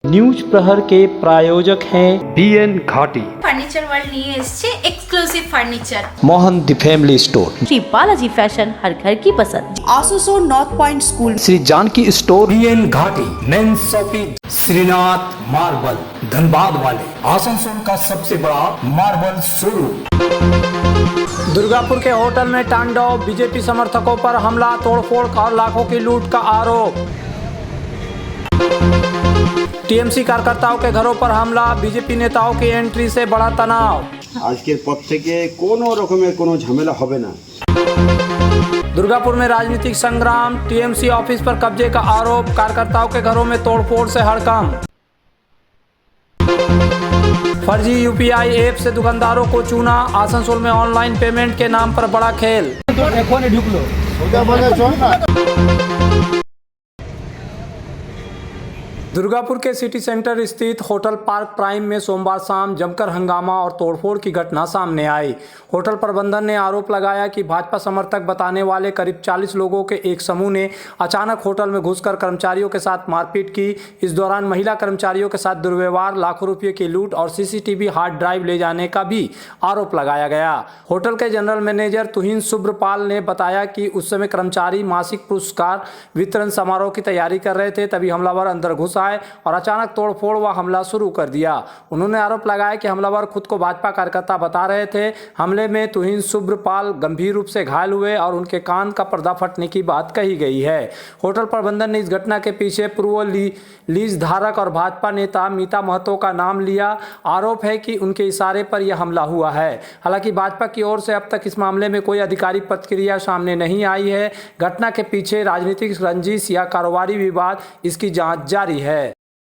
News प्रहर के प्रायोजक हैं बीएन घाटी, फर्नीचर वर्ल्ड নিয়ে এসেছে exclusive furniture, Mohan the family store, Shri Balaji fashion हर घर की पसंद, Asansol north point school, Shri Janaki store, B N Ghati men's shopping, Shrinath marble, Dhanbad वाले आसनसोल का सबसे बड़ा मार्बल शोरूम। दुर्गापुर के होटल में तांडव, बीजेपी समर्थकों पर हमला, तोड़फोड़ और लाखों की लूट का आरोप। टीएमसी कार्यकर्ताओं के घरों पर हमला, बीजेपी नेताओं की एंट्री से बड़ा तनाव। আজকের পর থেকে কোনো রকমের কোনো ঝামেলা হবে না। दुर्गापुर में राजनीतिक संग्राम, टीएमसी ऑफिस पर कब्जे का आरोप, कार्यकर्ताओं के घरों में तोड़फोड़ से हड़कंप। फर्जी यूपीआई ऐप से दुकानदारों को चूना, आसनसोल में ऑनलाइन पेमेंट के नाम पर बड़ा खेल। दुर्गापुर के सिटी सेंटर स्थित होटल पार्क प्राइम में सोमवार शाम जमकर हंगामा और तोड़फोड़ की घटना सामने आई। होटल प्रबंधन ने आरोप लगाया कि भाजपा समर्थक बताने वाले करीब 40 लोगों के एक समूह ने अचानक होटल में घुसकर कर्मचारियों के साथ मारपीट की। इस दौरान महिला कर्मचारियों के साथ दुर्व्यवहार, लाखों रुपये की लूट और सीसीटीवी हार्ड ड्राइव ले जाने का भी आरोप लगाया गया। होटल के जनरल मैनेजर तुहिन सुब्रपाल ने बताया कि उस समय कर्मचारी मासिक पुरस्कार वितरण समारोह की तैयारी कर रहे थे, तभी हमलावर अंदर घुस आए और अचानक तोड़फोड़ व हमला शुरू कर दिया। उन्होंने आरोप लगाया कि हमलावर खुद को भाजपा कार्यकर्ता बता रहे थे। हमले में तुहिन सुब्रपाल गंभीर रूप से घायल हुए और उनके कान का पर्दा फटने की बात कही गई है। होटल प्रबंधन ने इस घटना के पीछे पूर्व लीज धारक और भाजपा नेता मीता महतो का नाम लिया। आरोप है कि उनके इशारे पर यह हमला हुआ है। हालांकि भाजपा की ओर से अब तक इस मामले में कोई आधिकारिक प्रतिक्रिया सामने नहीं आई है। घटना के पीछे राजनीतिक रंजिश या कारोबारी विवाद, इसकी जांच जारी है।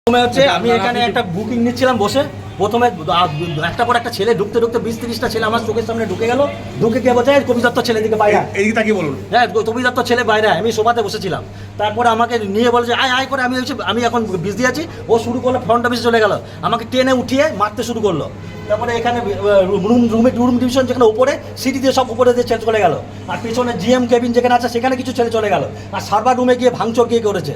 আমি এখানে একটা বুকিং নিচ্ছিলাম বসে, প্রথমে একটা পর একটা ছেলে ঢুকতে ঢুকতে 20-30টা ছেলে আমার চোখের সামনে ঢুকে গেল। ঢুকে কে বলছে কবি দত্ত ছেলে দিকে বাইরে, এদিকে তাকিয়ে বলুন। হ্যাঁ, কবি দত্ত ছেলে বাইরে। আমি সোফাতে বসেছিলাম, তারপরে আমাকে নিয়ে বলে যে আয় আয় করে আমি এখন বিজি আছি। ও শুরু করলো, ফ্রন্ট অফিসে চলে গেল, আমাকে টেনে উঠিয়ে মারতে শুরু করলো। তারপরে এখানে রুম ডিভিশন যেখানে উপরে সিটি দিয়ে সব উপরে দিয়ে ছেলে চলে গেল, আর পিছনে জিএম কেবিন যেখানে আছে সেখানে কিছু ছেলে চলে গেল, আর সার্ভার রুমে গিয়ে ভাঙচুর গিয়ে করেছে।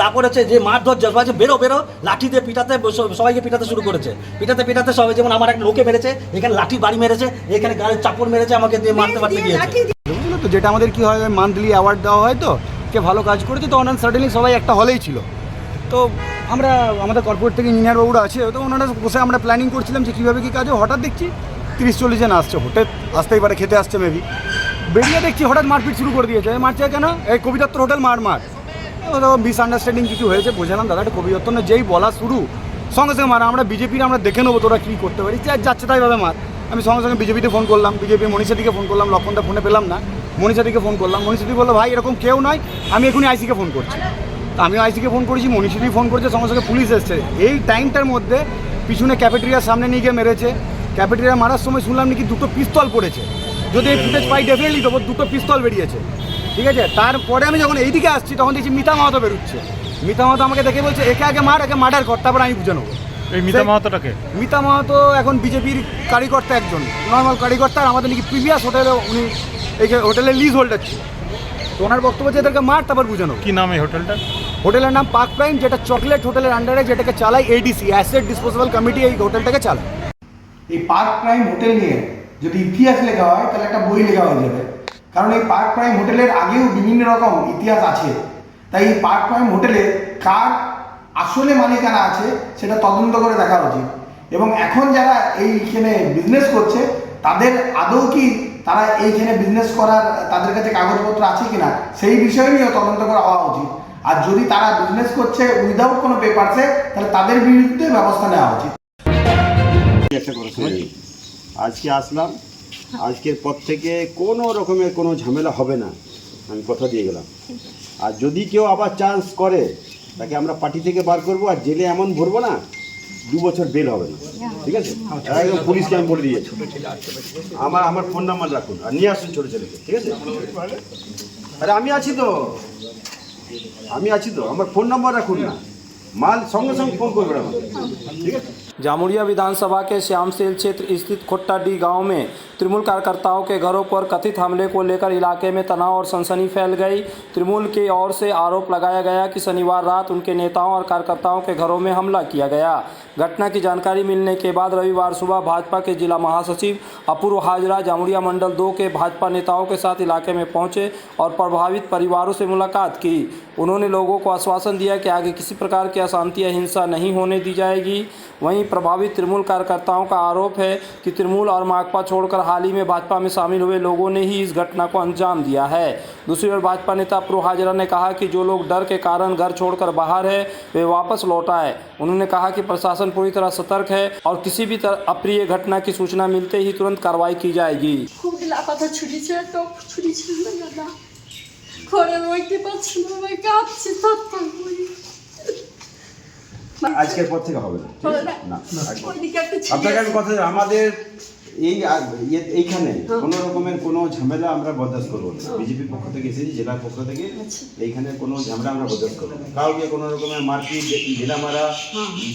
তারপরে হচ্ছে যে মারধর জজবাজে বেরো লাঠি দিয়ে পিটাতে, সবাইকে পিটাতে শুরু করেছে। পিটাতে সবাই, যেমন আমার একটা লোকে মেরেছে, এখানে লাঠি বাড়ি মেরেছে, এখানে গাড়ির চাপড় মেরেছে, আমাকে দিয়ে মারতে গিয়েছে। বুঝলো তো, যেটা আমাদের কি হয়, মান্থলি অ্যাওয়ার্ড দেওয়া হয়, তো কে ভালো কাজ করেছে, তো ওনারা সাডেনলি সবাই একটা হলেই ছিল। তো আমরা আমাদের কর্পোরেট থেকে ইঞ্জিনিয়ার বাবুরা আছে, তো ওনারা বসে আমরা প্ল্যানিং করছিলাম যে কীভাবে কী কাজ হয়। হঠাৎ দেখছি 30-40 জন আসছে, হোটেল আসতেই পারে, খেতে আসছে মেবি। বেরিয়ে দেখছি হঠাৎ মারপিট শুরু করে দিয়েছে। মারছে কেন? এই কবি দত্তর হোটেল মার। মিসআন্ডারস্ট্যান্ডিং কিছু হয়েছে, বোঝালাম দাদা এটা কবি দত্তর না। যেই বলা শুরু, সঙ্গে সঙ্গে মারা। আমরা বিজেপির, আমরা দেখে নেবো তোরা কী করতে পারি, যাচ্ছে তাইভাবে মার। আমি সঙ্গে সঙ্গে বিজেপিতে ফোন করলাম, বিজেপির মনীষাদিকে ফোন করলাম, লক্ষণটা ফোনে পেলাম না, মনীষাদিকে ফোন করলাম। মনীষাদি বললো ভাই এরকম কেউ নয়, আমি এখনই আইসিকে ফোন করছি। তো আমিও আইসিকে ফোন করেছি, মনীষাদি ফোন করেছে, সঙ্গে সঙ্গে পুলিশ এসছে। এই টাইমটার মধ্যে পিছনে ক্যাফেটেরিয়ার সামনে নিয়ে গিয়ে মেরেছে। ক্যাফেটেরিয়া মারার সময় শুনলাম নাকি 2টো পিস্তল পড়েছে। যদি এই ফুটেজ পাই ডেফিনেটলি দেবো, 2টো পিস্তল বেরিয়েছে, ঠিক আছে। তারপরে আমি যখন এইদিকে আসছি তখন দেখছি মিতা মাহাতো বেরোচ্ছে। মিতা মাহাতো আমাকে দেখে বলছে একে আগে মার, একে মার্ডার কর, তারপর আমি বুঝে নেবো। এই মিতা মাহাতোটাকে? মিতা মাহাতো এখন বিজেপির কার্যকর্তা, একজন নর্মাল কার্যকর্তা। আর আমাদের নাকি প্রিভিয়াস হোটেলে উনি এই হোটেলের লিজ হোল্ডার ছিল। তো ওনার বক্তব্য যে এদেরকে মার, তারপর বুঝে নেবো। কী নাম এই হোটেলটা? হোটেলের নাম পার্ক প্রাইম, যেটা চকলেট হোটেলের আন্ডারে, যেটাকে চালায় এডিসি, অ্যাসেট ডিসপোজেবল কমিটি, এই হোটেলটাকে চালায়। এই পার্ক প্রাইম হোটেল নিয়ে যদি ইতিহাস লেখা হয় তাহলে একটা বই লেখা হয়ে যাবে, কারণ এই পার্ক প্রাইম হোটেলের আগেও বিভিন্ন রকম ইতিহাস আছে। তাই এই পার্ক প্রাইম হোটেলে কার আসলে মালিকানা আছে সেটা তদন্ত করে দেখা উচিত। এবং এখন যারা এইখানে বিজনেস করছে তাদের আদৌ কি তারা এইখানে বিজনেস করার তাদের কাছে কাগজপত্র আছে কিনা সেই বিষয় নিয়েও তদন্ত করা হওয়া উচিত। আর যদি তারা বিজনেস করছে উইদাউট কোনো পেপারসে, তাহলে তাদের বিরুদ্ধে ব্যবস্থা নেওয়া উচিত। আজকে আসলাম, আজকের পর থেকে কোনো রকমের কোনো ঝামেলা হবে না, আমি কথা দিয়ে গেলাম। আর যদি কেউ আবার চান্স করে তাকে আমরা পার্টি থেকে বার করবো, আর জেলে এমন ভরবো না 2 বছর বেল হবে না, ঠিক আছে। একদম পুলিশকে আমি বলে দিয়েছি। আমার ফোন নাম্বার রাখুন আর নিয়ে আসুন ছোটো ছেলেকে, ঠিক আছে। আরে আমি আছি তো, আমার ফোন নাম্বার রাখুন না, মাল সঙ্গে সঙ্গে ফোন করবেন আমাকে, ঠিক আছে। जामुड़िया विधानसभा के श्यामसेल क्षेत्र स्थित खोट्टाडी गांव में तृणमूल कार्यकर्ताओं के घरों पर कथित हमले को लेकर इलाके में तनाव और सनसनी फैल गई। तृणमूल की ओर से आरोप लगाया गया कि शनिवार रात उनके नेताओं और कार्यकर्ताओं के घरों में हमला किया गया। घटना की जानकारी मिलने के बाद रविवार सुबह भाजपा के जिला महासचिव अपूर्व हाजरा जामुड़िया मंडल 2 के भाजपा नेताओं के साथ इलाके में पहुंचे और प्रभावित परिवारों से मुलाकात की। उन्होंने लोगों को आश्वासन दिया कि आगे किसी प्रकार की अशांति या हिंसा नहीं होने दी जाएगी। वहीं प्रभावित तृणमूल कार्यकर्ताओं का आरोप है कि तृणमूल और माकपा छोड़कर हाल ही में भाजपा में शामिल हुए लोगों ने ही इस घटना को अंजाम दिया है। दूसरी ओर भाजपा नेता अपूर्व हाजरा ने कहा कि जो लोग डर के कारण घर छोड़कर बाहर है वे वापस लौट आए। उन्होंने कहा कि प्रशासन पूरी तरह सतर्क है और किसी भी अप्रिय घटना की सूचना मिलते ही तुरंत कार्रवाई की जाएगी। আজকের পর থেকে হবে না। আপনাকে আমি কথা আমাদের এইখানে কোনো রকমের কোনো ঝামেলা আমরা বরদাস্ত করবো না। বিজেপির পক্ষ থেকে এসেছি, জেলার পক্ষ থেকে এইখানে কোনো ঝামেলা আমরা বরদাস্ত করবো না। কাউকে কোনো রকমের মারপিট, ঢিলা মারা,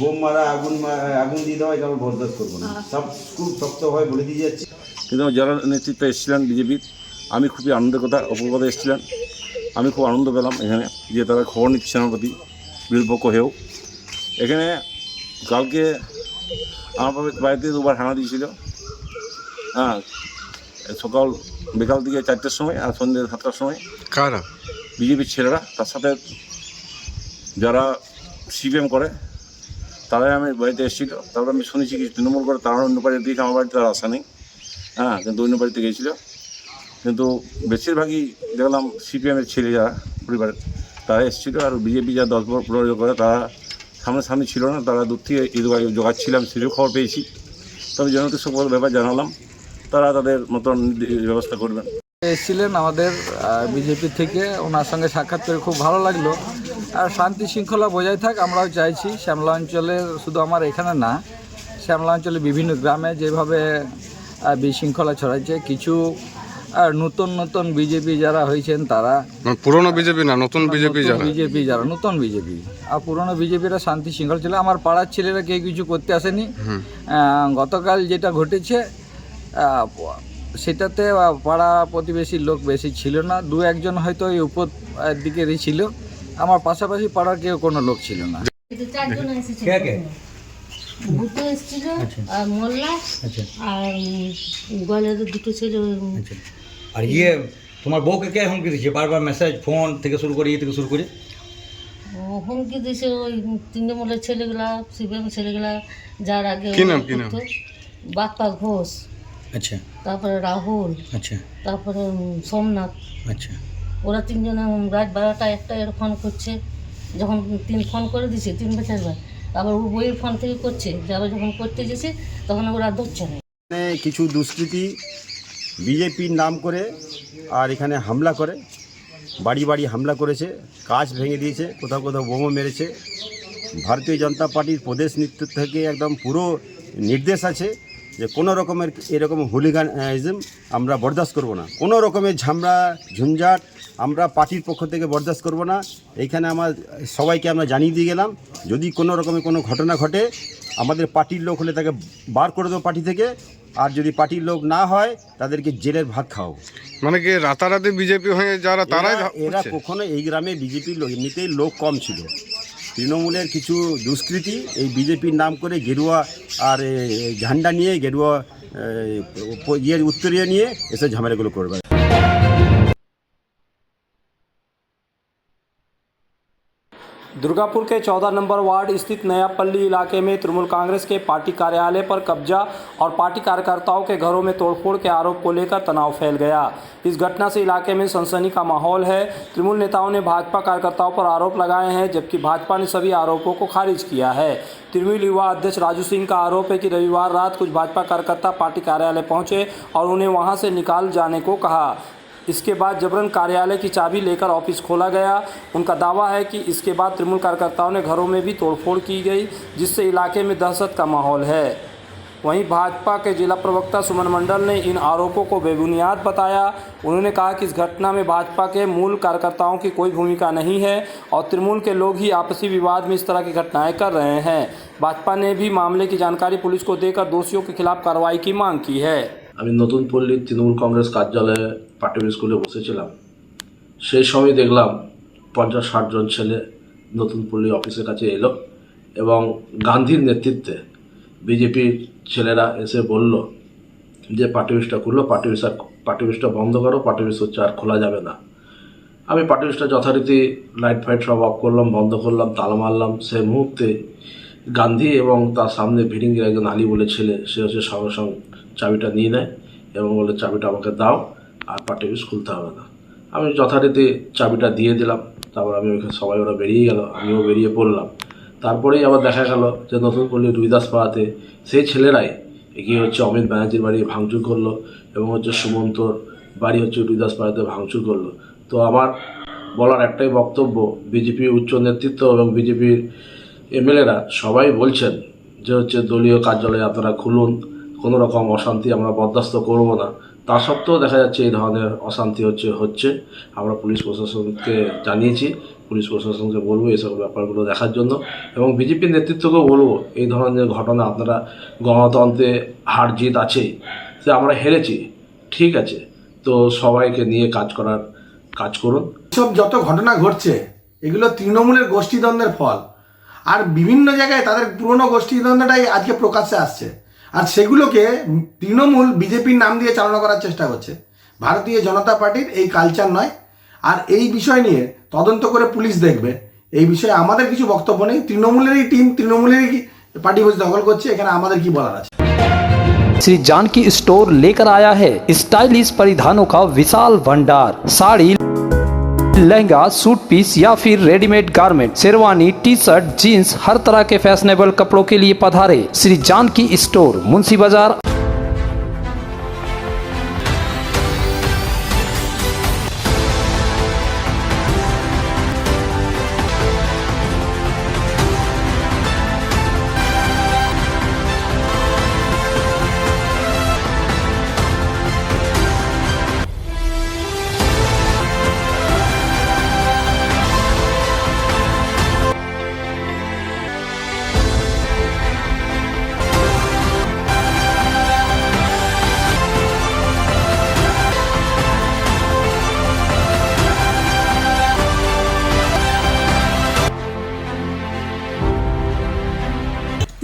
বোম মারা, আগুন দিয়ে দেওয়া এটা আমরা বরদাস্ত করবো না। সব খুব শক্তভাবে বলে দিয়ে যাচ্ছি। কিন্তু জেলা নেতৃত্ব এসেছিলেন বিজেপির, আমি খুবই আনন্দের কথা, অপূর্বতা এসেছিলেন, আমি খুব আনন্দ পেলাম এখানে যে তারা খবর নিচ্ছে আমার প্রতি বিরোধী পক্ষ হয়েও। এখানে কালকে আমার বাড়িতে দুবার হানা দিয়েছিল, হ্যাঁ, সকাল বিকাল দিকে 4টের সময় আর সন্ধ্যে 7টার সময়। কারা? বিজেপির ছেলেরা, তার সাথে যারা সিপিএম করে তারাই আমি বাড়িতে এসেছিল। তারপরে আমি শুনেছি কি তৃণমূল করে তারা অন্য বাড়িতে দিয়েছে, আমার বাড়িতে তারা আসা নেই, হ্যাঁ, কিন্তু অন্য বাড়িতে গিয়েছিল। কিন্তু বেশিরভাগই দেখলাম সিপিএমের ছেলে যারা পরিবারের তারা এসেছিলো। আর বিজেপি যা 10-15 করে তারা সামনাসামনি ছিল না, তারা দূর থেকে জোগাচ্ছিলাম, সেটিও খবর পেয়েছি। তবে জনতা সকল ব্যাপার জানালাম, তারা তাদের মতন ব্যবস্থা করবেন। এসেছিলেন আমাদের বিজেপি থেকে, ওনার সঙ্গে সাক্ষাৎ করে খুব ভালো লাগলো। আর শান্তি শৃঙ্খলা বজায় থাক আমরাও চাইছি। শ্যামলা অঞ্চলের, শুধু আমার এখানে না, শ্যামলা অঞ্চলে বিভিন্ন গ্রামে যেভাবে বিশৃঙ্খলা ছড়াচ্ছে, কিছু আর নতুন বিজেপি যারা হয়েছেন তারা, পুরনো বিজেপি না নতুন বিজেপি যারা নতুন বিজেপি আর পুরনো বিজেপিরা শান্তি শৃঙ্খলা ছিল। আমার পাড়ার ছেলেরা কেউ কিছু করতে আসেনি। গতকাল যেটা ঘটেছে সেটাতে পাড়া প্রতিবেশীর লোক বেশি ছিল না, 2-1জন হয়তো এই উপর দিকেরই ছিল। আমার পাশাপাশি পাড়ার কেউ কোনো লোক ছিল না। ভূত এসেছিল আর মোল্লা আর গোয়ালের 2টো ছিল। আর তোমার বউকে কে হুমকি দিচ্ছে বারবার? মেসেজ, ফোন থেকে শুরু করে থেকে শুরু করে হুমকি দিছে ওই তৃণমূলের ছেলেগুলা, সিপিএম ছেলেগুলা, যার আগে বাপ্পা ঘোষ, আচ্ছা, তারপরে রাহুল, আচ্ছা, তারপরে সোমনাথ, আচ্ছা, ওরা 3জনে রাত 12টা 1টা ফোন করছে। যখন 3 ফোন করে দিছে 3-4বার, আবার ও বইয়ের ফোন থেকে করছে, যারা যখন করতে গেছে তখন ওরা ধরছে না। কিছু দুষ্কৃতী বিজেপির নাম করে আর এখানে হামলা করে, বাড়ি বাড়ি হামলা করেছে, কাঁচ ভেঙে দিয়েছে, কোথাও কোথাও বোমও মেরেছে। ভারতীয় জনতা পার্টির প্রদেশ নেতৃত্ব থেকে একদম পুরো নির্দেশ আছে যে কোনো রকমের এরকম হুলিগানিজম আমরা বরদাস্ত করব না। কোনো রকমের ঝামেলা ঝঞ্ঝাট আমরা পার্টির পক্ষ থেকে বরদাস্ত করব না। এইখানে সবাইকে আমরা জানিয়ে দিয়ে গেলাম, যদি কোনো রকমের কোনো ঘটনা ঘটে আমাদের পার্টির লোক হলে তাকে বার করে দেবো পার্টি থেকে, আর যদি পার্টির লোক না হয় তাদেরকে জেলের ভাত খাওয়াবো। মানে কি রাতারাতি বিজেপি হয়ে যারা তারাই এরা কখনো এই গ্রামে বিজেপির এমনিতেই লোক কম ছিল। তৃণমূলের কিছু দুষ্কৃতী এই বিজেপির নাম করে গেরুয়া আর ঝান্ডা নিয়ে, গেরুয়া উত্তরীয় নিয়ে এসে ঝামেলাগুলো করবে। दुर्गापुर के 14 नंबर वार्ड स्थित नयापल्ली इलाके में तृणमूल कांग्रेस के पार्टी कार्यालय पर कब्जा और पार्टी कार्यकर्ताओं के घरों में तोड़फोड़ के आरोप को लेकर तनाव फैल गया। इस घटना से इलाके में सनसनी का माहौल है। तृणमूल नेताओं ने भाजपा कार्यकर्ताओं पर आरोप लगाए हैं, जबकि भाजपा ने सभी आरोपों को खारिज किया है। तृणमूल युवा अध्यक्ष राजू सिंह का आरोप है कि रविवार रात कुछ भाजपा कार्यकर्ता पार्टी कार्यालय पहुंचे और उन्हें वहां से निकाल जाने को कहा। इसके बाद जबरन कार्यालय की चाबी लेकर ऑफिस खोला गया। उनका दावा है कि इसके बाद तृणमूल कार्यकर्ताओं ने घरों में भी तोड़फोड़ की गई, जिससे इलाके में दहशत का माहौल है। वहीं भाजपा के जिला प्रवक्ता सुमन मंडल ने इन आरोपों को बेबुनियाद बताया। उन्होंने कहा कि इस घटना में भाजपा के मूल कार्यकर्ताओं की कोई भूमिका नहीं है और तृणमूल के लोग ही आपसी विवाद में इस तरह की घटनाएं कर रहे हैं। भाजपा ने भी मामले की जानकारी पुलिस को देकर दोषियों के खिलाफ कार्रवाई की मांग की है। আমি নতুন পল্লীর তৃণমূল কংগ্রেস কার্যালয়ে পাটুরি স্কুলে বসেছিলাম। সেই সময় দেখলাম 50-60 জন ছেলে নতুন পল্লী অফিসের কাছে এলো এবং গান্ধীর নেতৃত্বে বিজেপির ছেলেরা এসে বলল যে পার্টি অফিসটা খুললো, পার্টি অফিসটা বন্ধ করো, পার্টি অফিস হচ্ছে আর খোলা যাবে না। আমি পার্টি অফিসটা যথারীতি লাইট ফাইট সব অফ করলাম, বন্ধ করলাম, তালা মারলাম। সেই মুহূর্তে গান্ধী এবং তার সামনে ভিড়িঙ্গির একজন আলী বলে ছেলে, সে হচ্ছে সঙ্গে সঙ্গে চাবিটা নিয়ে নেয় এবং বলে চাবিটা আমাকে দাও, আর পার্টি অফিস খুলতে হবে না। আমি যথারীতি চাবিটা দিয়ে দিলাম। তারপর আমি ওইখানে সবাই ওরা বেরিয়ে গেল, আমিও বেরিয়ে পড়লাম। তারপরেই আবার দেখা গেল যে নতুন পল্লী রুইদাস পাড়াতে সেই ছেলেরাই এগিয়ে হচ্ছে অমিত ব্যানার্জির বাড়ি ভাঙচুর করলো এবং হচ্ছে সুমন্তর বাড়ি হচ্ছে রুইদাস পাড়াতে ভাঙচুর করলো। তো আমার বলার একটাই বক্তব্য, বিজেপির উচ্চ নেতৃত্ব এবং বিজেপির এমএলএরা সবাই বলছেন যে হচ্ছে দলীয় কার্যালয়ে আপনারা খুলুন, কোনো রকম অশান্তি আমরা বরদাস্ত করব না। তা সত্ত্বেও দেখা যাচ্ছে এই ধরনের অশান্তি হচ্ছে। আমরা পুলিশ প্রশাসনকে জানিয়েছি, পুলিশ প্রশাসনকে বলবো এসব ব্যাপারগুলো দেখার জন্য এবং বিজেপির নেতৃত্বকেও বলবো এই ধরনের ঘটনা, আপনারা গণতন্ত্রে হার জিত আছেই, সে আমরা হেরেছি, ঠিক আছে, তো সবাইকে নিয়ে কাজ করুন। সব যত ঘটনা ঘটছে এগুলো তৃণমূলের গোষ্ঠীদ্বন্দ্বের ফল, আর বিভিন্ন জায়গায় তাদের পুরনো গোষ্ঠীদ্বন্দ্বটাই আজকে প্রকাশ্যে আসছে, আর সেগুলোকে তৃণমূল বিজেপির নাম দিয়ে চালনা করার চেষ্টা করছে। ভারতীয় জনতা পার্টির এই কালচার নয়, আর এই বিষয় নিয়ে তদন্ত করে পুলিশ দেখবে। এই বিষয়ে আমাদের কিছু বক্তব্য নেই। তৃণমূলেরই টিম, তৃণমূলেরই পার্টি বসে দখল করছে, এখানে আমাদের কি বলার আছে। श्री जानकी स्टोर लेकर आया है स्टाइलिश परिधानों का विशाल भंडार। साड़ी, लहंगा, सूट पीस या फिर readymade garment, sherwani, T shirt, jeans, हर तरह के फैशनेबल कपड़ों के लिए पधारे श्री जानकी स्टोर, मुंशी बाजार।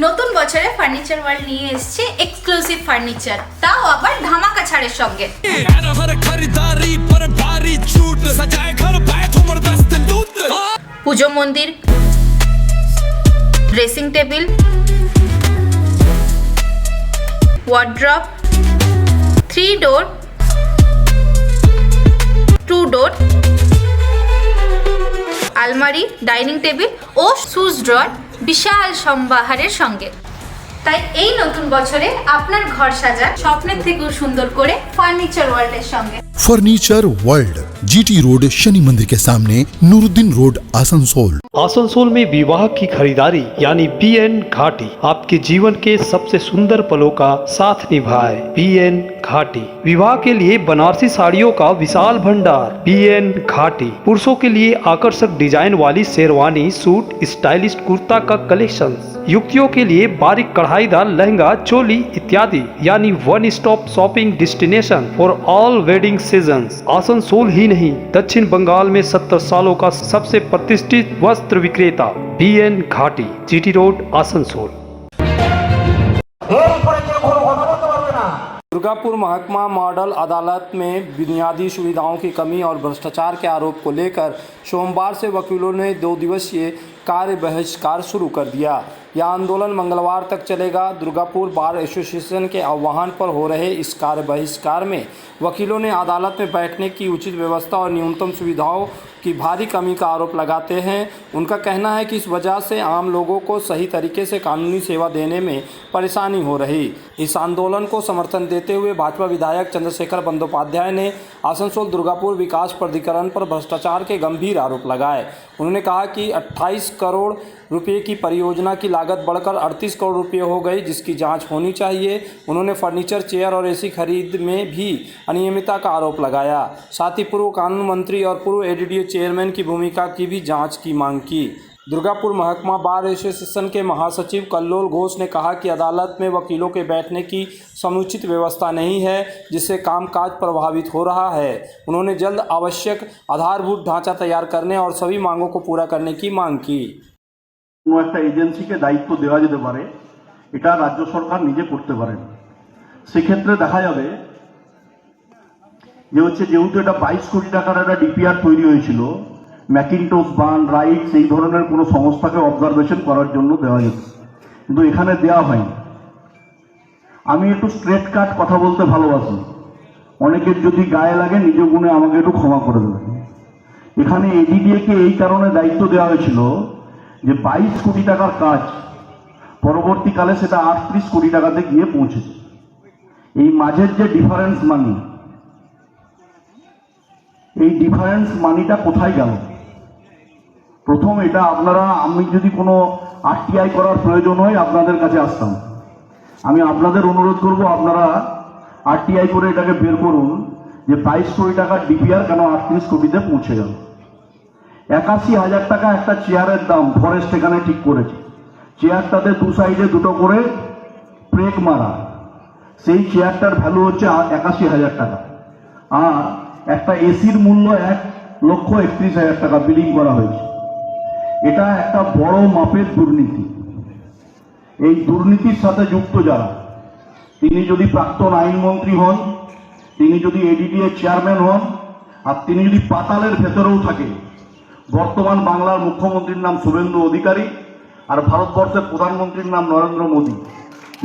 নতুন বছরে ফার্নিচার ওয়ার্ল্ড নিয়ে এসেছে এক্সক্লুসিভ ফার্নিচার, তাও আবার ধামাকা ছাড়ের সঙ্গে। পুজো মন্দির, ড্রেসিং টেবিল, ওয়ার্ড্রপ, 3 ডোর, 2 ডোর, আলমারি, ডাইনিং টেবিল ও শুজ ড্রয়ার বিশাল সম্ভারের সঙ্গে। তাই এই নতুন বছরে আপনার ঘর সাজান স্বপ্নের থেকেও সুন্দর করে ফার্নিচার ওয়ার্ল্ডের সঙ্গে। Furniture world, GT road, Shani मंदिर के सामने, नूरुद्दीन रोड, आसनसोल। आसनसोल में विवाह की खरीदारी यानी BN घाटी आपके जीवन के सबसे सुंदर पलों का साथ निभाए। BN घाटी विवाह के लिए बनारसी साड़ियों का विशाल भंडार। BN घाटी पुरुषों के लिए आकर्षक डिजाइन वाली शेरवानी, सूट, स्टाइलिश कुर्ता का कलेक्शन, युवतियों के लिए बारीक कढ़ाईदार लहंगा, चोली इत्यादि, यानी one stop shopping destination for all wedding seasons. Asansol ही नहीं, दक्षिण बंगाल में 70 सालों का सबसे प्रतिष्ठित वस्त्र विक्रेता BN घाटी, जीटी रोड, आसनसोल। दुर्गापुर महकमा मॉडल अदालत में बुनियादी सुविधाओं की कमी और भ्रष्टाचार के आरोप को लेकर सोमवार से वकीलों ने 2 दिवसीय कार्य बहिष्कार शुरू कर दिया। यह आंदोलन मंगलवार तक चलेगा। दुर्गापुर बार एसोसिएशन के आह्वान पर हो रहे इस कार्य बहिष्कार में वकीलों ने अदालत में बैठने की उचित व्यवस्था और न्यूनतम सुविधाओं की भारी कमी का आरोप लगाते हैं। उनका कहना है कि इस वजह से आम लोगों को सही तरीके से कानूनी सेवा देने में परेशानी हो रही। इस आंदोलन को समर्थन देते हुए भाजपा विधायक चंद्रशेखर बंदोपाध्याय ने आसनसोल दुर्गापुर विकास प्राधिकरण पर भ्रष्टाचार के गंभीर आरोप लगाए। उन्होंने कहा कि 28 करोड़ रुपए की परियोजना की लागत बढ़कर 38 करोड़ रुपए हो गई, जिसकी जांच होनी चाहिए। उन्होंने फर्नीचर, चेयर और एसी खरीद में भी अनियमितता का आरोप लगाया। साथ ही पूर्व कानून मंत्री और पूर्व एडीडीए चेयरमैन की भूमिका की भी जांच की मांग की। दुर्गापुर महकमा बार एसोसिएशन के महासचिव कल्लोल घोष ने कहा कि अदालत में वकीलों के बैठने की समुचित व्यवस्था नहीं है, जिससे कामकाज प्रभावित हो रहा है। उन्होंने जल्द आवश्यक आधारभूत ढांचा तैयार करने और सभी मांगों को पूरा करने की मांग की। কোনো একটা এজেন্সিকে দায়িত্ব দেওয়া যেতে পারে, এটা রাজ্য সরকার নিজে করতে পারেন। সেক্ষেত্রে দেখা যাবে যে যেহেতু এটা 22 কোটি টাকার একটা ডিপিআর তৈরি হয়েছিল, ম্যাকিনটোস, বার্ন, রাইটস এই ধরনের কোনো সংস্থাকে অবজারভেশন করার জন্য দেওয়া যেত, কিন্তু এখানে দেওয়া হয়নি। আমি একটু স্ট্রেট কাট কথা বলতে ভালোবাসি, অনেকের যদি গায়ে লাগে নিজ গুণে আমাকে একটু ক্ষমা করে দেবেন। এখানে এডিডিএকে এই কারণে দায়িত্ব দেওয়া হয়েছিল যে 22 কোটি টাকার কাজ পরবর্তীকালে সেটা 38 কোটি টাকাতে গিয়ে পৌঁছেছে। এই মাঝের যে ডিফারেন্স মানি, এই ডিফারেন্স মানিটা কোথায় গেল? প্রথম এটা আপনারা, আমি যদি কোনো আরটিআই করার প্রয়োজন হয় আপনাদের কাছে আসতাম। আমি আপনাদের অনুরোধ করব আপনারা আরটিআই করে এটাকে বের করুন যে 22 কোটি টাকার ডিপিআর কেন 38 কোটিতে পৌঁছে গেল। 81,000 টাকা একটা চেয়ারের দাম ফরেস্ট এখানে ঠিক করেছে। চেয়ারটাতে দু সাইডে দুটো করে ব্রেক মারা, সেই চেয়ারটার ভ্যালু হচ্ছে 81,000 টাকা। আর একটা এসির মূল্য 1,31,000 টাকা বিলিং করা হয়েছে। এটা একটা বড় মাপের দুর্নীতি। এই দুর্নীতির সাথে যুক্ত যারা, তিনি যদি প্রাক্তন আইনমন্ত্রী হন, তিনি যদি এডিডিএ চেয়ারম্যান হন, আর তিনি যদি পাতালের ভেতরেও থাকে। বর্তমান বাংলার মুখ্যমন্ত্রীর নাম শুভেন্দু অধিকারী আর ভারতবর্ষের প্রধানমন্ত্রীর নাম নরেন্দ্র মোদী।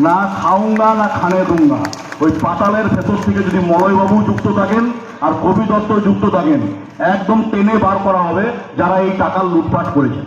না খাউঙ্গা না খানে দুঙ্গা, ওই পাতালের ভেতর থেকে যদি মলয়বাবু যুক্ত থাকেন আর কবি দত্ত যুক্ত থাকেন, একদম টেনে বার করা হবে যারা এই টাকার লুটপাট করেছে।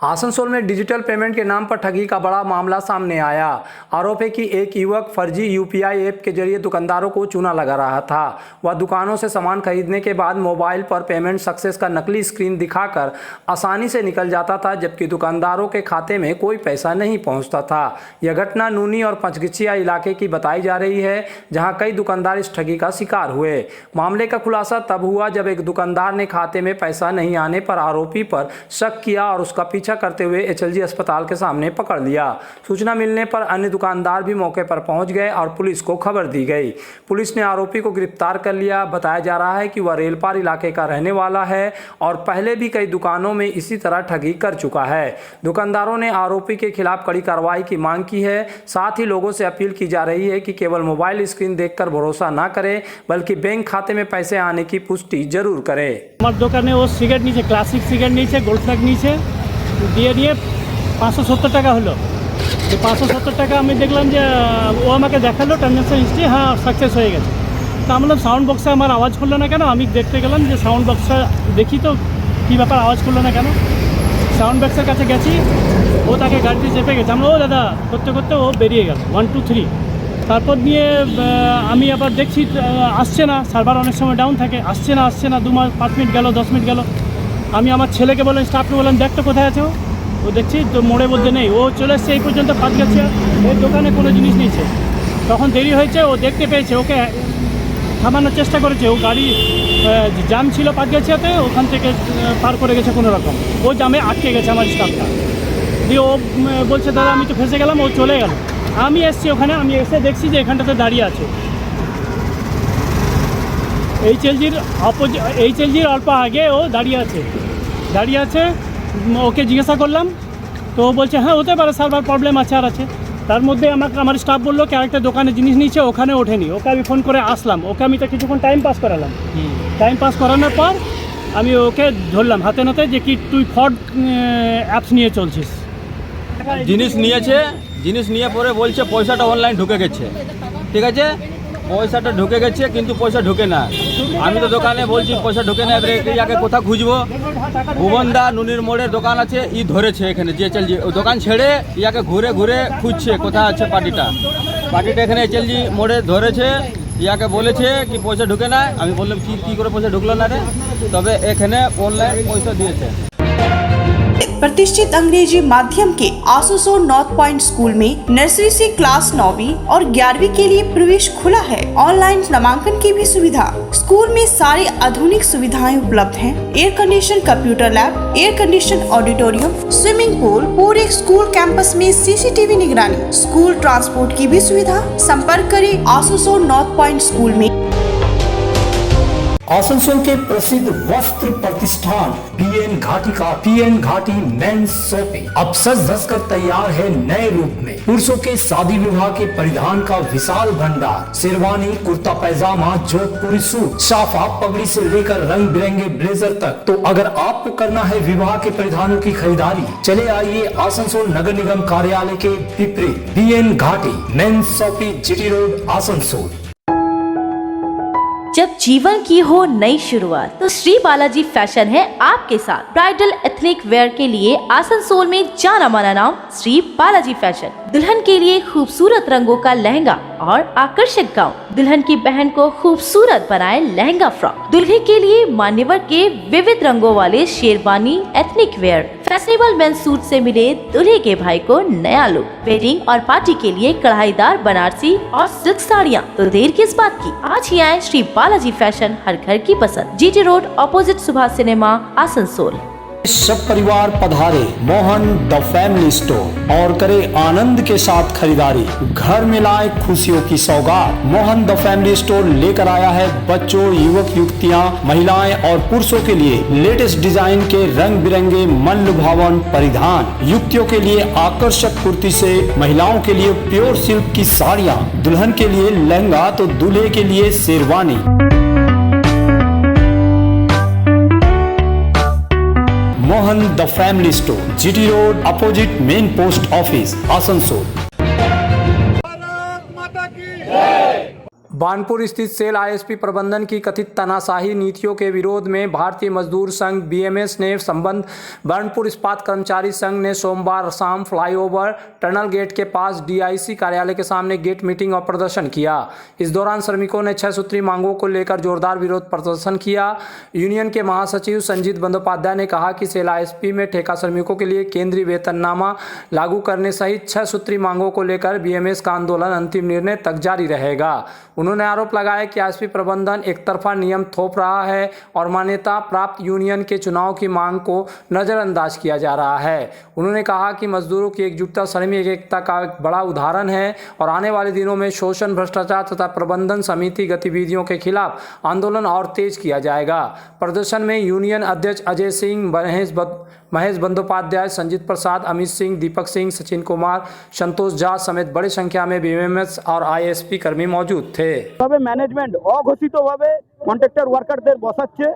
आसनसोल में डिजिटल पेमेंट के नाम पर ठगी का बड़ा मामला सामने आया। आरोप है कि एक युवक फर्जी यूपीआई ऐप के जरिए दुकानदारों को चूना लगा रहा था। वह दुकानों से सामान खरीदने के बाद मोबाइल पर पेमेंट सक्सेस का नकली स्क्रीन दिखाकर आसानी से निकल जाता था, जबकि दुकानदारों के खाते में कोई पैसा नहीं पहुंचता था। यह घटना नूनी और पंचगिछिया इलाके की बताई जा रही है, जहां कई दुकानदार इस ठगी का शिकार हुए। मामले का खुलासा तब हुआ जब एक दुकानदार ने खाते में पैसा नहीं आने पर आरोपी पर शक किया और उसका पीछा करते हुए एचएलजी अस्पताल के सामने पकड़ लिया। सूचना मिलने पर अन्य दुकानदार भी मौके पर पहुंच गए और पुलिस को खबर दी गई। पुलिस ने आरोपी को गिरफ्तार कर लिया। बताया जा रहा है कि वह रेलपार इलाके का रहने वाला है और पहले भी कई दुकानों में इसी तरह ठगी कर चुका है। दुकानदारों ने आरोपी के खिलाफ कड़ी कार्रवाई की मांग की है। साथ ही लोगों से अपील की जा रही है कि केवल मोबाइल स्क्रीन देखकर भरोसा न करें, बल्कि बैंक खाते में पैसे आने की पुष्टि जरूर करें। আমার দোকানে ও সিগারেট নিয়েছে, ক্লাসিক সিগারেট নিয়েছে, গোল্ড ফ্ল্যাগ নিয়েছে, দিয়ে 570 টাকা হলো। তো 570 টাকা আমি দেখলাম যে ও আমাকে দেখালো ট্রানজ্যাকশন হিস্ট্রি, হ্যাঁ সাকসেস হয়ে গেছে। তো আমি বললাম সাউন্ড বক্সে আমার আওয়াজ করলো না কেন? আমি দেখতে গেলাম যে সাউন্ড বক্সটা দেখি তো কী ব্যাপার, আওয়াজ করলো না কেন। সাউন্ড বক্সের কাছে গেছি, ও তাকে গাড়িতে চেপে গেছে। আমরা ও দাদা করতে করতে ও বেরিয়ে গেল 1 2 3। তারপর নিয়ে আমি আবার দেখছি আসছে না, সার্ভার অনেক সময় ডাউন থাকে, আসছে না 2 মাস 5 মিনিট গেল, 10 মিনিট গেল। আমি আমার ছেলেকে বললাম, স্টাফকে বললাম দেখ তো কোথায় আছে ও দেখছি তো মোড়ের মধ্যে নেই। ও চলে এসছে এই পর্যন্ত, পাঁচ গেছে ওর দোকানে কোনো জিনিস নিয়েছে। তখন দেরি হয়েছে, ও দেখতে পেয়েছে, ওকে থামানোর চেষ্টা করেছে। ও গাড়ি জাম ছিল পাটগাছিয়াতে, ওখান থেকে পার করে গেছে কোনো রকম। ও জামে আটকে গেছে আমার স্টাফটা। দিয়ে ও বলছে দাদা আমি তো ফেসে গেলাম, ও চলে গেল। আমি এসছি ওখানে, আমি এসে দেখছি যে এখানটাতে দাঁড়িয়ে আছে এইচএলজির অল্প আগে ও দাঁড়িয়ে আছে। ওকে জিজ্ঞাসা করলাম তো ও বলছে হ্যাঁ হতে পারে, সার্ভার প্রবলেম আছে আর আছে। তার মধ্যে আমার স্টাফ বললো কি আরেকটা দোকানে জিনিস নিয়েছে, ওখানে ওঠেনি। ওকে আমি ফোন করে আসলাম, ওকে আমি তো কিছুক্ষণ টাইম পাস করালাম। টাইম পাস করানোর পর আমি ওকে ধরলাম হাতে নাতে যে কি তুই ফ্রড অ্যাপস নিয়ে চলছিস। জিনিস নিয়ে পরে বলছে পয়সাটা অনলাইন ঢুকে গেছে। ঠিক আছে, পয়সাটা ঢুকে গেছে কিন্তু পয়সা ঢুকে না। আমি তো দোকানে বলছি পয়সা ঢুকে না, এবারে ইয়াকে কোথা খুঁজবো? ভুবনদা নুনির মোড়ে দোকান আছে, ধরেছে এখানে যে এচএলজি দোকান ছেড়ে ইয়াকে ঘুরে খুঁজছে কোথায় আছে পার্টিটা এখানে এচএলজি মোড়ে ধরেছে। ইয়াকে বলেছে কি পয়সা ঢুকে না, আমি বললাম কি করে পয়সা ঢুকলো না রে, তবে এখানে অনলাইন পয়সা দিয়েছে। प्रतिष्ठित अंग्रेजी माध्यम के आसनसोल नॉर्थ पॉइंट स्कूल में नर्सरी से क्लास 9वीं और 11वीं के लिए प्रवेश खुला है। ऑनलाइन नामांकन की भी सुविधा। स्कूल में सारी आधुनिक सुविधाएं उपलब्ध हैं। Air condition computer lab, air condition auditorium, swimming pool, पूरे स्कूल कैंपस में सीसीटीवी निगरानी, स्कूल ट्रांसपोर्ट की भी सुविधा। संपर्क करें आसनसोल नॉर्थ पॉइंट स्कूल में। आसनसोल के प्रसिद्ध वस्त्र प्रतिष्ठान पीएन घाटी का पीएन घाटी मेंस शॉपिंग अब सज धज कर तैयार है नए रूप में। पुरुषों के शादी विवाह के परिधान का विशाल भंडार, शेरवानी, कुर्ता पैजामा, जोधपुरी सूट, साफा, पगड़ी से लेकर रंग बिरंगे ब्लेजर तक। तो अगर आपको करना है विवाह के परिधानों की खरीदारी, चले आइए आसनसोल नगर निगम कार्यालय के विपरीत पीएन घाटी men's shopping, GT road, Asansol. जब जीवन की हो नई शुरुआत तो श्री बालाजी फैशन है आपके साथ। ब्राइडल एथनिक वेयर के लिए आसनसोल में जाना माना नाम श्री बालाजी फैशन। दुल्हन के लिए खूबसूरत रंगों का लहंगा और आकर्षक गाउन, दुल्हन की बहन को खूबसूरत बनाए लहंगा फ्रॉक, दुल्हे के लिए मान्यवर के विविध रंगों वाले sherwani, ethnic wear, fashionable men's suit से मिले दुल्हे के भाई को नया लुक, वेडिंग और पार्टी के लिए कढ़ाईदार बनारसी और सिल्क साड़ियाँ। तो देर किस बात की, आज ही आए श्री बालाजी फैशन, हर घर की पसंद, GT road, opposite Subhash cinema, Asansol. सब परिवार पधारे मोहन द फैमिली स्टोर और करे आनंद के साथ खरीदारी, घर में लाए खुशियों की सौगात। मोहन द फैमिली स्टोर लेकर आया है बच्चों, युवक युवतियां, महिलाएं और पुरुषों के लिए लेटेस्ट डिजाइन के रंग बिरंगे मन लुभावन परिधान, युवतियों के लिए आकर्षक कुर्ती से, महिलाओं के लिए प्योर सिल्क की साड़ियाँ, दुल्हन के लिए लहंगा तो दूल्हे के लिए sherwani. Mohan the family store, GT road, opposite main post office, Asansol. Banpur स्थित सेल आईएसपी प्रबंधन की कथित तानाशाही नीतियों के विरोध में भारतीय मजदूर संघ बीएमएस ने संबंध बानपुर इस्पात कर्मचारी संघ ने सोमवार शाम फ्लाईओवर टनल गेट के पास डीआईसी कार्यालय के सामने गेट मीटिंग और प्रदर्शन किया। इस दौरान श्रमिकों ने 6 सूत्री मांगों को लेकर जोरदार विरोध प्रदर्शन किया। यूनियन के महासचिव संजीत बंदोपाध्याय ने कहा कि सेल आईएसपी में ठेका श्रमिकों के लिए केंद्रीय वेतननामा लागू करने सहित 6 सूत्री मांगों को लेकर बीएमएस का आंदोलन अंतिम निर्णय तक जारी रहेगा। उन्होंने आरोप लगाया कि आईएसपी प्रबंधन एक तरफा नियम थोप रहा है और मान्यता प्राप्त यूनियन के चुनाव की मांग को नजरअंदाज किया जा रहा है। उन्होंने कहा कि मजदूरों की एकजुटता श्रमिक एकता का एक बड़ा उदाहरण है और आने वाले दिनों में शोषण, भ्रष्टाचार तथा प्रबंधन समिति गतिविधियों के खिलाफ आंदोलन और तेज किया जाएगा। प्रदर्शन में यूनियन अध्यक्ष अजय सिंह, महेश बंदोपाध्याय, संजीत प्रसाद, अमित सिंह, दीपक सिंह, सचिन कुमार, संतोष झा समेत बड़ी संख्या में बीएमएस और आईएसपी कर्मी मौजूद थे। তবে ম্যানেজমেন্ট অঘোষিতভাবে কন্ট্রাক্টর ওয়ার্কারদের বসাচ্ছে।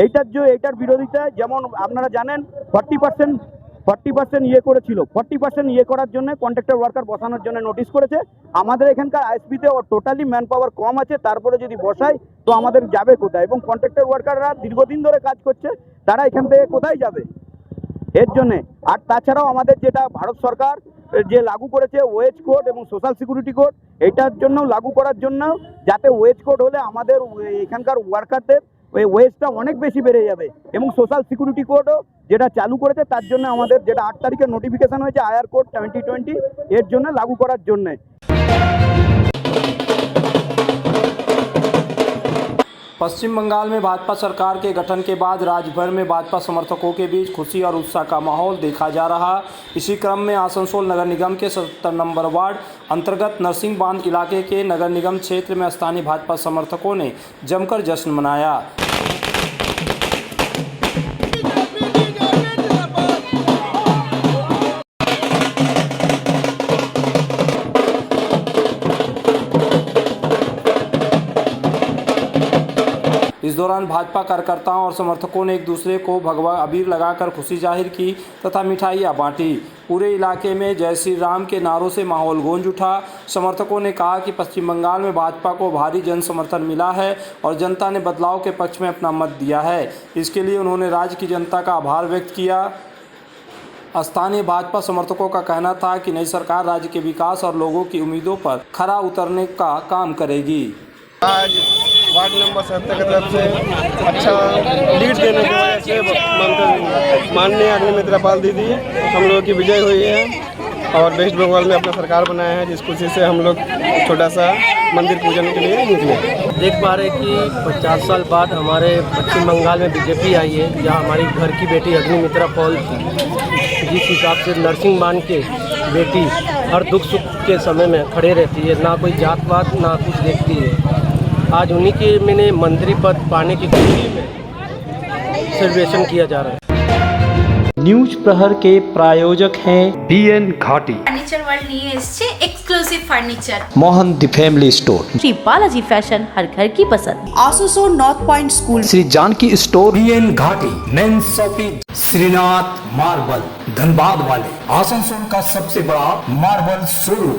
এইটার বিরোধিতায় যেমন আপনারা জানেন 40% ইয়ে করেছিল, 40% ইয়ে করার জন্য কন্ট্রাক্টর ওয়ার্কার বসানোর জন্য নোটিশ করেছে। আমাদের এখানকার আইএসপিতে টোটালি ম্যান পাওয়ার কম আছে, তারপরে যদি বসায় তো আমাদের যাবে কোথায়? এবং কন্ট্রাক্টর ওয়ার্কাররা দীর্ঘদিন ধরে কাজ করছে, তারা এখান থেকে কোথায় যাবে? এর জন্যে আর তাছাড়াও আমাদের যেটা ভারত সরকার যে লাগু করেছে ওয়েজ কোড এবং সোশ্যাল সিকিউরিটি কোড, এটার জন্য লাগু করার জন্য যাতে ওয়েজ কোড হলে আমাদের এখানকার ওয়ার্কারদের ওই ওয়েজটা অনেক বেশি বেড়ে যাবে এবং সোশ্যাল সিকিউরিটি কোডও যেটা চালু করেছে তার জন্য আমাদের যেটা 8 তারিখে নোটিফিকেশন হয়েছে আইআর কোড 2020 এর জন্য লাগু করার জন্য। पश्चिम बंगाल में भाजपा सरकार के गठन के बाद राज्य भर में भाजपा समर्थकों के बीच खुशी और उत्साह का माहौल देखा जा रहा। इसी क्रम में आसनसोल नगर निगम के 77 नंबर वार्ड अंतर्गत नरसिंह बांध इलाके के नगर निगम क्षेत्र में स्थानीय भाजपा समर्थकों ने जमकर जश्न मनाया। इस दौरान भाजपा कार्यकर्ताओं और समर्थकों ने एक दूसरे को भगवा अबीर लगाकर खुशी जाहिर की तथा मिठाइयाँ बांटी। पूरे इलाके में जय श्री राम के नारों से माहौल गूंज उठा। समर्थकों ने कहा कि पश्चिम बंगाल में भाजपा को भारी जन समर्थन मिला है और जनता ने बदलाव के पक्ष में अपना मत दिया है। इसके लिए उन्होंने राज्य की जनता का आभार व्यक्त किया। स्थानीय भाजपा समर्थकों का कहना था कि नई सरकार राज्य के विकास और लोगों की उम्मीदों पर खरा उतरने का काम करेगी। आज वार्ड नंबर 77 की तरफ से अच्छा लीड देने की वजह से माननीय अग्निमित्रा पाल दीदी हम लोगों की विजय हुई है और वेस्ट बंगाल में अपना सरकार बनाया है, जिस खुशी से हम लोग छोटा सा मंदिर पूजन के लिए निकले। देख पा रहे कि 50 साल बाद हमारे पश्चिम बंगाल में बीजेपी आई है, जहाँ हमारी घर की बेटी अग्निमित्रा पॉल जिस हिसाब से नर्सिंग मान के बेटी हर दुख सुख के समय में खड़े रहती है, ना कोई जात पात ना कुछ देखती है। आज उन्हीं के मैंने मंत्री पद पाने की खुशी में सेलिब्रेशन किया जा रहा है। न्यूज प्रहर के प्रायोजक हैं बीएन घाटी, ফার্নিচার ওয়ার্ল্ড নিয়ে এসেছে exclusive furniture. Mohan the family store, Shri Balaji fashion, हर घर की पसंद। Asansol north point school, Shri Janaki store, B N Ghati men's shopping, Shrinath marble, Dhanbad वाले, आसनसोल का सबसे बड़ा मार्बल शोरूम।